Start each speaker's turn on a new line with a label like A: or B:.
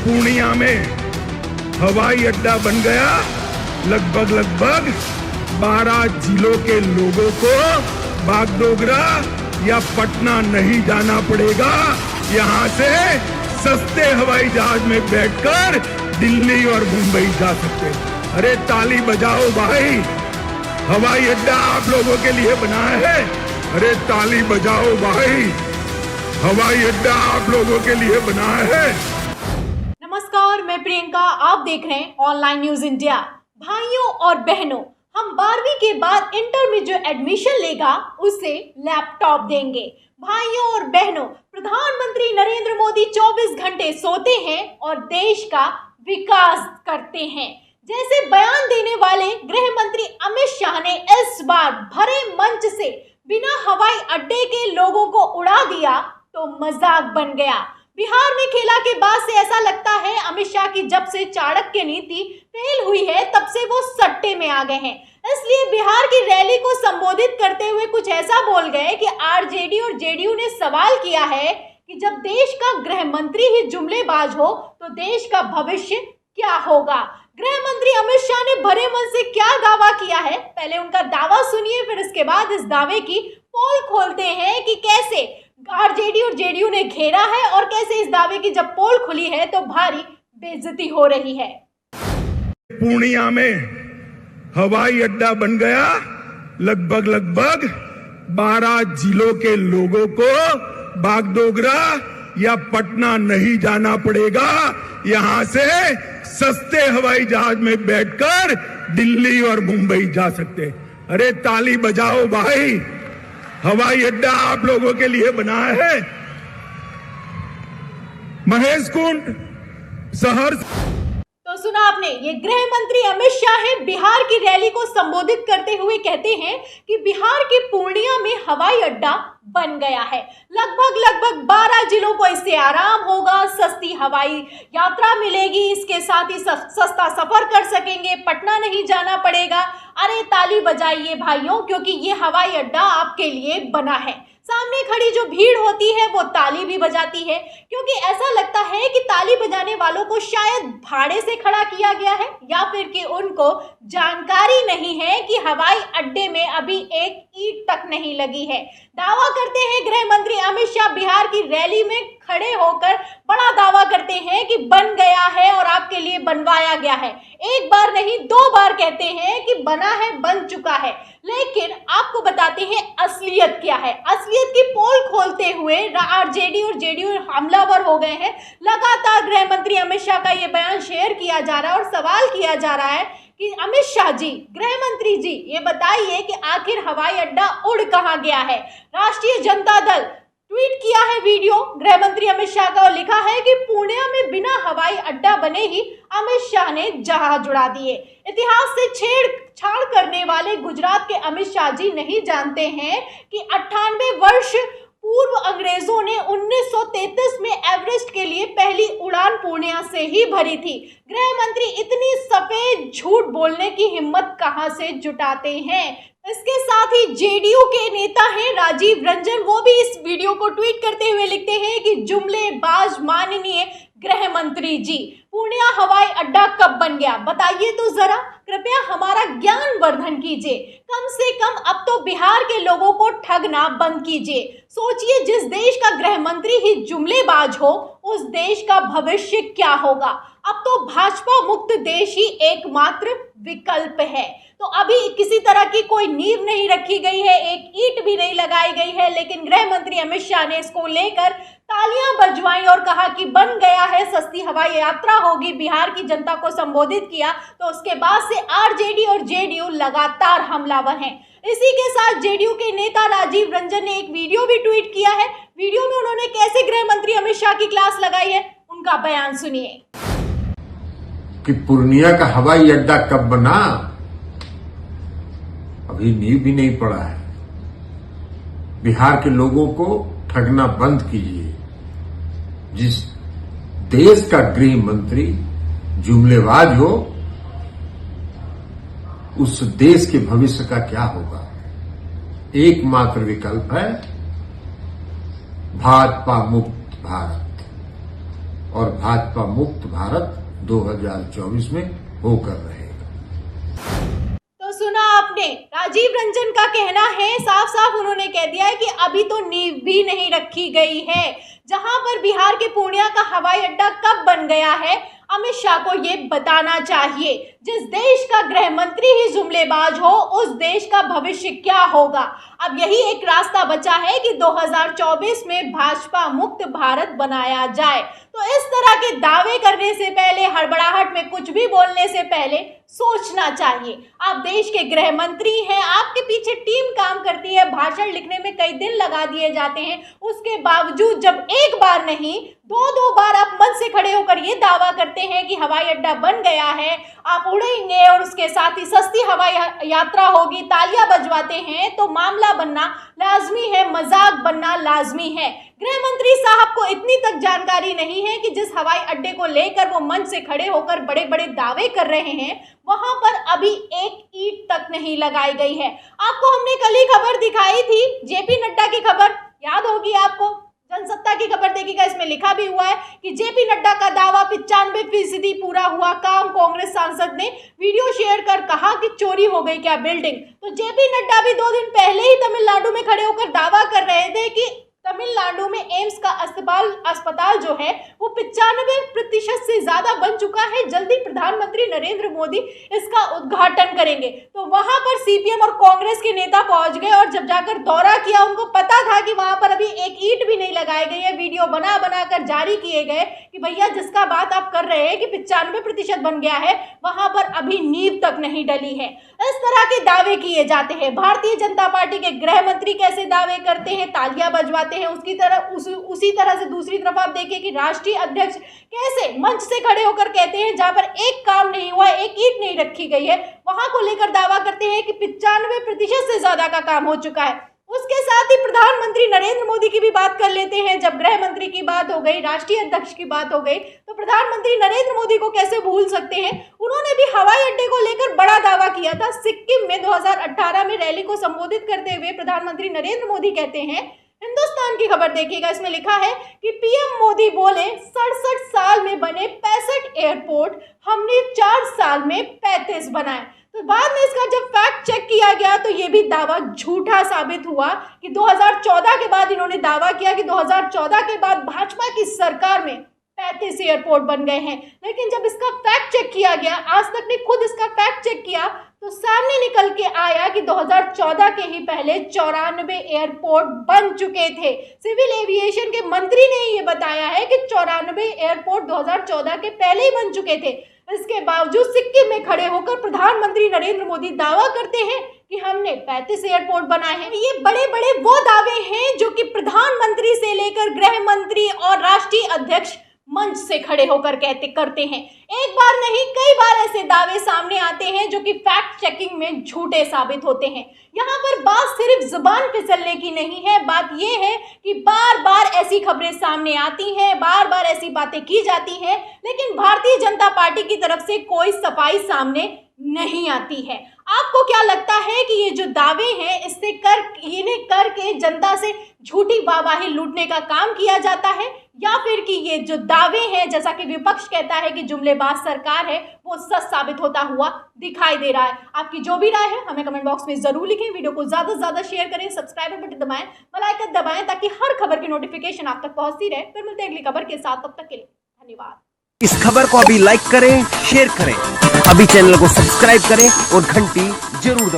A: पूर्णिया में हवाई अड्डा बन गया। लगभग 12 जिलों के लोगों को बागडोगरा या पटना नहीं जाना पड़ेगा। यहाँ से सस्ते हवाई जहाज में बैठकर दिल्ली और मुंबई जा सकते। अरे ताली बजाओ भाई, हवाई अड्डा आप लोगों के लिए बना है। अरे ताली बजाओ भाई, हवाई अड्डा आप लोगों के लिए बना है।
B: नमस्कार, मैं प्रियंका, आप देख रहे हैं ऑनलाइन न्यूज इंडिया। भाइयों और बहनों, हम 12वीं के बाद इंटर में जो एडमिशन लेगा उसे लैपटॉप देंगे। भाइयों और बहनों, प्रधानमंत्री नरेंद्र मोदी 24 घंटे सोते हैं और देश का विकास करते हैं। जैसे बयान देने वाले गृह मंत्री अमित शाह ने इस बार भरे मंच से बिना हवाई अड्डे के लोगों को उड़ा दिया तो मजाक बन गया। बिहार में खेला के बाद से ऐसा लगता है अमित शाह की जब से चाणक्य नीति फेल हुई है तब से वो सट्टे में आ गए हैं। इसलिए बिहार की रैली को संबोधित करते हुए कुछ ऐसा बोल गए कि आरजेडी और जेडीयू ने सवाल किया है कि जब देश का गृह मंत्री ही जुमलेबाज हो तो देश का भविष्य क्या होगा। गृह मंत्री अमित शाह ने भरे मन से क्या दावा किया है, पहले उनका दावा सुनिए, फिर इसके बाद इस दावे की पोल खोलते हैं कि कैसे आरजेडी और जेडीयू ने घेरा है और कैसे इस दावे की जब पोल खुली है तो भारी बेइज्जती हो रही है।
A: पूर्णिया में हवाई अड्डा बन गया। लगभग 12 जिलों के लोगों को बागडोगरा या पटना नहीं जाना पड़ेगा। यहाँ से सस्ते हवाई जहाज में बैठकर दिल्ली और मुंबई जा सकते। अरे ताली बजाओ भाई, हवाई अड्डा आप लोगों के लिए बना है। महेश कुंड शहर।
B: तो सुना आपने, ये गृह मंत्री अमित शाह है। बिहार की रैली को संबोधित करते हुए कहते हैं कि बिहार के पूर्णिया में हवाई अड्डा बन गया है। लगभग 12 जिलों को इससे आराम होगा, सस्ती हवाई यात्रा मिलेगी, इसके साथ ही सस्ता सफर कर सकेंगे, पटना नहीं जाना पड़ेगा। अरे ताली बजाइए भाइयों, क्योंकि ये हवाई अड्डा आपके लिए बना है। सामने खड़ी जो भीड़ होती है वो ताली भी बजाती है, क्योंकि ऐसा लगता है कि ताली बजाने वालों को शायद भाड़े से खड़ा किया गया है या फिर कि उनको जानकारी नहीं है कि हवाई अड्डे में अभी एक ईंट तक नहीं लगी है। दावा करते हैं गृह मंत्री अमित शाह, बिहार की रैली में खड़े होकर बड़ा दावा करते हैं कि बन गया है और आपके लिए बनवाया गया है। एक बार नहीं 2 बार कहते हैं कि बना है, बन चुका है। लेकिन आपको बताते हैं असलियत क्या है। असलियत की पोल खोलते हुए आरजेडी और जेडीयू हमलावर हो गए हैं। लगातार गृह मंत्री अमित शाह का ये बयान शेयर किया जा रहा है और सवाल किया जा रहा है कि अमित शाह जी, गृह मंत्री जी, ये बताइए कि आखिर हवाई अड्डा उड़ कहाँ गया है। राष्ट्रीय जनता दल ट्वीट किया है वीडियो गृह मंत्री अमित शाह का और लिखा है कि पूर्णिया में बिना हवाई अड्डा बने ही अमित शाह ने जहाज उड़ा दिए। इतिहास से छेड़छाड़ करने वाले गुजरात के अमित शाह जी नहीं जानते हैं कि 98 वर्ष पूर्व अंग्रेजों ने 1933 में एवरेस्ट के लिए पहली उड़ान पूर्णिया से ही भरी थी। गृह मंत्री इतनी सफेद झूठ बोलने की हिम्मत कहां से जुटाते हैं। इसके साथ ही जेडीयू के नेता हैं राजीव रंजन, वो भी इस वीडियो को ट्वीट करते हुए लिखते हैं कि जुमलेबाज माननीय गृह मंत्री जी, पूर्णिया हवाई अड्डा कब बन गया बताइए तो जरा, कृपया हमारा ज्ञान वर्धन कीजिए। कम से कम अब तो बिहार के लोगों को ठगना बंद कीजिए। सोचिए, जिस देश का गृह मंत्री ही जुमलेबाज हो उस देश का भविष्य क्या होगा। अब तो भाजपा मुक्त देश ही एकमात्र विकल्प है। तो अभी किसी तरह की कोई नींव नहीं रखी गई है, एक ईंट भी नहीं लगाई गई है, लेकिन गृह मंत्री अमित शाह ने इसको लेकर तालियां बजवाई और कहा कि बन गया है, सस्ती हवाई यात्रा होगी, बिहार की जनता को संबोधित किया। तो उसके बाद से आरजेडी और जेडीयू लगातार हमलावर हैं। इसी के साथ जेडीयू के नेता राजीव रंजन ने एक वीडियो भी ट्वीट किया है। वीडियो में उन्होंने कैसे गृह मंत्री अमित शाह की क्लास लगाई है, उनका बयान सुनिए।
C: कि पूर्णिया का हवाई अड्डा कब बना, अभी नींव भी नहीं पड़ा है। बिहार के लोगों को ठगना बंद कीजिए। जिस देश का गृह मंत्री जुमलेबाज हो उस देश के भविष्य का क्या होगा। एकमात्र विकल्प है भाजपा मुक्त भारत। और भाजपा मुक्त भारत 2024 में होकर रहेगा।
B: तो सुना आपने, राजीव रंजन का कहना है, साफ साफ उन्होंने कह दिया है कि अभी तो नींव भी नहीं रखी गई है। जहां पर बिहार के पूर्णिया का हवाई अड्डा कब बन गया है, अमित शाह को ये बताना चाहिए। जिस देश का गृह मंत्री ही जुमलेबाज हो, उस देश का भविष्य क्या होगा। अब यही एक रास्ता बचा है कि 2024 में भाजपा मुक्त भारत बनाया जाए। तो इस तरह के दावे करने से पहले, हड़बड़ाहट में कुछ भी बोलने से पहले सोचना चाहिए। आप देश के गृह मंत्री हैं, आपके पीछे टीम काम करती है, भाषण लिखने में कई दिन लगा दिए जाते हैं। उसके बावजूद जब एक बार नहीं, दो बार आप मंच से खड़े होकर ये दावा करते हैं कि हवाई अड्डा बन गया है, आप उड़ेंगे और उसके साथ ही सस्ती हवाई यात्रा होगी, तालियां बजवाते हैं, तो मामला बनना लाजमी है, मजाक बनना लाजमी है। गृह मंत्री साहब को इतनी तक जानकारी नहीं है कि जिस हवाई अड्डे को लेकर वो मंच से खड़े होकर बड़े बड़े दावे कर रहे हैं, वहां पर अभी एक ईंट तक नहीं लगाई गई है। आपको हमने कल ही खबर दिखाई थी, जेपी नड्डा की खबर याद होगी आपको, जनसत्ता की खबर देखिएगा, इसमें लिखा भी हुआ है कि जेपी नड्डा का दावा 95% पूरा हुआ काम। कांग्रेस सांसद ने वीडियो शेयर कर कहा कि चोरी हो गई क्या बिल्डिंग। तो जेपी नड्डा भी 2 दिन पहले ही तमिलनाडु में खड़े होकर दावा कर रहे थे कि तमिलनाडु में एम्स का अस्पताल जो है वो 95% से ज्यादा बन चुका है, जल्दी प्रधानमंत्री नरेंद्र मोदी इसका उद्घाटन करेंगे। तो वहां पर सीपीएम और कांग्रेस के नेता पहुंच गए और जब जाकर दौरा किया, उनको पता था कि वहां पर अभी एक ईंट भी नहीं लगाई गई है। वीडियो बना कर जारी किए गए कि भैया जिसका बात आप कर रहे हैं कि 95% बन गया है, वहां पर अभी नींव तक नहीं डली है। इस तरह के दावे किए जाते हैं। भारतीय जनता पार्टी के गृह मंत्री कैसे दावे करते हैं, तालियां बजवाते हैं, उसी तरह से दूसरी तरफ आप देखिए कि राष्ट्रीय अध्यक्ष कैसे मंच से खड़े होकर कहते हैं जहां पर एक काम नहीं हुआ, एक ईंट नहीं रखी गई है, वहां को लेकर दावा करते हैं कि 95% से ज्यादा का काम हो चुका है। उसके साथ ही प्रधानमंत्री नरेंद्र मोदी की भी बात कर लेते हैं। जब गृह मंत्री की बात हो गई, राष्ट्रीय अध्यक्ष की बात हो गई, तो प्रधानमंत्री नरेंद्र मोदी को कैसे भूल सकते हैं। उन्होंने भी हवाई अड्डे को लेकर बड़ा दावा किया था। सिक्किम में 2018 में रैली को संबोधित करते हुए प्रधानमंत्री नरेंद्र मोदी कहते हैं, हिंदुस्तान की खबर देखिएगा, इसमें लिखा है कि पीएम मोदी बोले 67 साल में बने 65 एयरपोर्ट, हमने 4 साल में 35 बनाए। तो बाद में इसका जब फैक्ट चेक किया गया तो ये भी दावा झूठा साबित हुआ कि 2014 के बाद इन्होंने दावा किया कि 2014 के बाद भाजपा की सरकार में 35 एयरपोर्ट बन गए हैं। लेकिन जब इसका फैक्ट चेक किया गया, आज तक ने खुद इसका फैक्ट चेक किया, तो सामने निकल के आया कि 2014 के ही पहले 94 एयरपोर्ट बन चुके थे। सिविल एविएशन के मंत्री ने ये बताया है कि 94 एयरपोर्ट 2014 के पहले ही बन चुके थे। इसके बावजूद सिक्किम में खड़े होकर प्रधानमंत्री नरेंद्र मोदी दावा करते हैं कि हमने 35 एयरपोर्ट बनाए हैं। ये बड़े बड़े वो दावे हैं जो कि प्रधानमंत्री से लेकर गृह मंत्री और राष्ट्रीय अध्यक्ष मंच से खड़े होकर करते हैं। एक बार नहीं, कई बार ऐसे दावे सामने आते हैं जो कि फैक्ट चेकिंग में झूठे साबित होते हैं। यहाँ पर बात सिर्फ जुबान फिसलने की नहीं है, बात यह है कि बार बार ऐसी खबरें सामने आती हैं, बार बार ऐसी बातें की जाती हैं, लेकिन भारतीय जनता पार्टी की तरफ से कोई सफाई सामने नहीं आती है। आपको क्या लगता है कि ये जो दावे हैं इन्हें करके जनता से झूठी वाहवाही लूटने का काम किया जाता है, या फिर कि ये जो दावे हैं, जैसा कि विपक्ष कहता है कि जुमलेबाज सरकार है, वो सच साबित होता हुआ दिखाई दे रहा है। आपकी जो भी राय है हमें कमेंट बॉक्स में जरूर लिखें। वीडियो को ज्यादा से ज्यादा शेयर करें, सब्सक्राइब बटन दबाएं, बेल आइकन दबाएं ताकि हर खबर की नोटिफिकेशन आप तक पहुंचती रहे। फिर मिलते हैं अगली खबर के साथ, तब तक के लिए धन्यवाद।
D: इस खबर को अभी लाइक करें, शेयर करें, अभी चैनल को सब्सक्राइब करें और घंटी जरूर दबाएं।